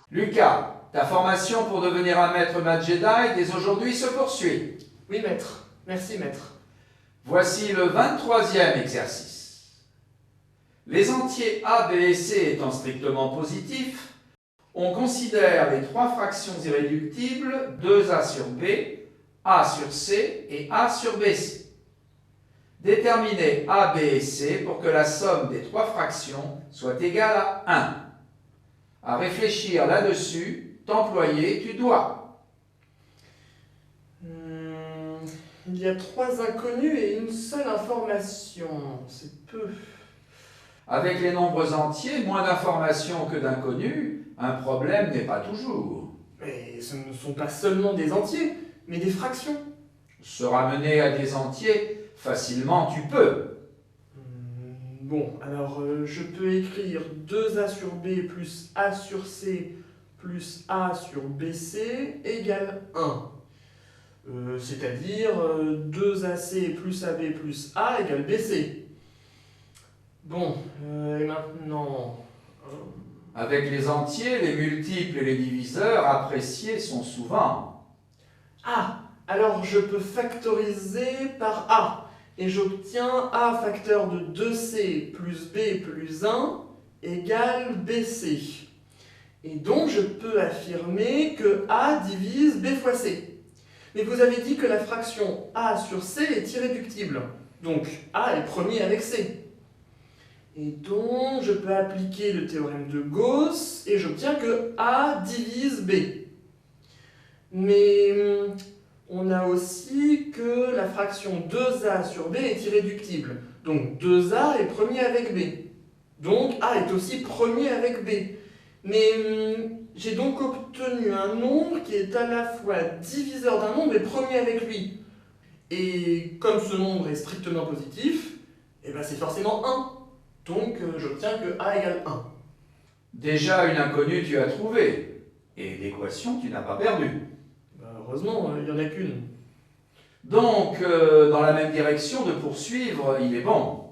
Lucas, ta formation pour devenir un maître Math Jedi dès aujourd'hui se poursuit. Oui, maître. Merci, maître. Voici le 23e exercice. Les entiers a, b et c étant strictement positifs, on considère les trois fractions irréductibles 2a sur b, a sur c et a sur bc. Déterminez a, b et c pour que la somme des trois fractions soit égale à 1. À réfléchir là-dessus, t'employer, tu dois. Il y a 3 inconnus et une seule information. C'est peu. Avec les nombres entiers, moins d'informations que d'inconnus, un problème n'est pas toujours. Mais ce ne sont pas seulement des entiers, mais des fractions. Se ramener à des entiers, facilement tu peux. Bon, alors je peux écrire 2a sur b plus a sur c plus a sur bc égale 1. C'est-à-dire 2ac plus ab plus a égale bc. Bon, et maintenant... Avec les entiers, les multiples et les diviseurs appréciés sont souvent. Ah, alors je peux factoriser par a. Et j'obtiens a facteur de 2c plus b plus 1 égale bc. Et donc je peux affirmer que a divise b fois c. Mais vous avez dit que la fraction a sur c est irréductible. Donc a est premier avec c. Et donc je peux appliquer le théorème de Gauss et j'obtiens que a divise b. Mais on a aussi que la fraction 2a sur b est irréductible. Donc 2a est premier avec b. Donc a est aussi premier avec b. Mais j'ai donc obtenu un nombre qui est à la fois diviseur d'un nombre et premier avec lui. Et comme ce nombre est strictement positif, eh ben c'est forcément 1. Donc j'obtiens que a égale 1. Déjà une inconnue tu as trouvé, et l'équation tu n'as pas perdu. Heureusement, il n'y en a qu'une. Donc, dans la même direction de poursuivre, il est bon.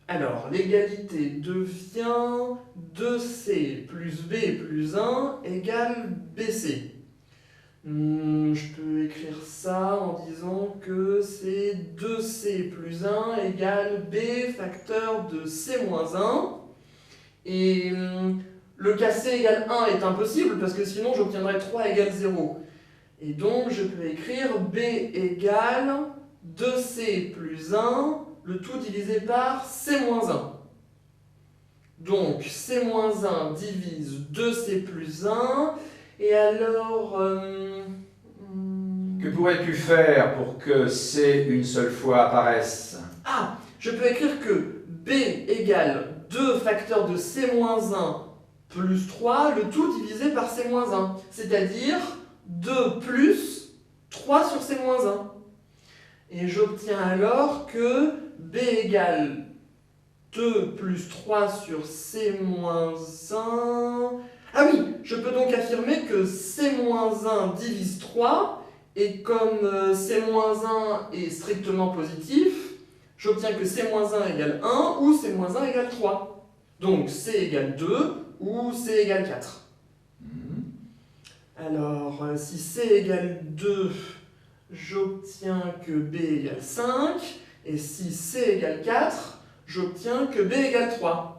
Alors, l'égalité devient 2c plus b plus 1 égale bc. Je peux écrire ça en disant que c'est 2c plus 1 égale b facteur de c moins 1. Et le cas c égale 1 est impossible parce que sinon j'obtiendrai 3 égale 0. Et donc je peux écrire b égale 2c plus 1, le tout divisé par c moins 1. Donc c moins 1 divise 2c plus 1, et alors... Que pourrais-tu faire pour que c une seule fois apparaisse? Ah, je peux écrire que b égale 2 facteur de c moins 1 plus 3, le tout divisé par c moins 1, c'est-à-dire 2 plus 3 sur c moins 1. Et j'obtiens alors que b égale 2 plus 3 sur c moins 1... Ah oui, je peux donc affirmer que c moins 1 divise 3, et comme c moins 1 est strictement positif, j'obtiens que c moins 1 égale 1 ou c moins 1 égale 3. Donc c égale 2 ou c égale 4. Alors, si c égale 2, j'obtiens que b égale 5, et si c égale 4, j'obtiens que b égale 3.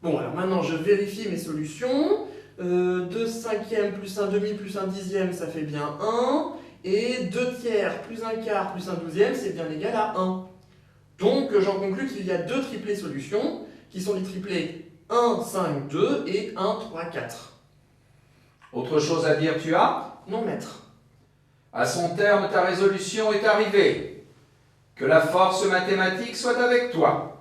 Bon, alors maintenant je vérifie mes solutions. 2 cinquièmes plus 1 demi plus 1 dixième, ça fait bien 1. Et 2 tiers plus 1 quart plus 1 douzième, c'est bien égal à 1. Donc j'en conclus qu'il y a 2 triplés solutions, qui sont les triplés 1, 5, 2 et 1, 3, 4. Autre chose à dire tu as? Non, maître. À son terme, ta résolution est arrivée. Que la force mathématique soit avec toi.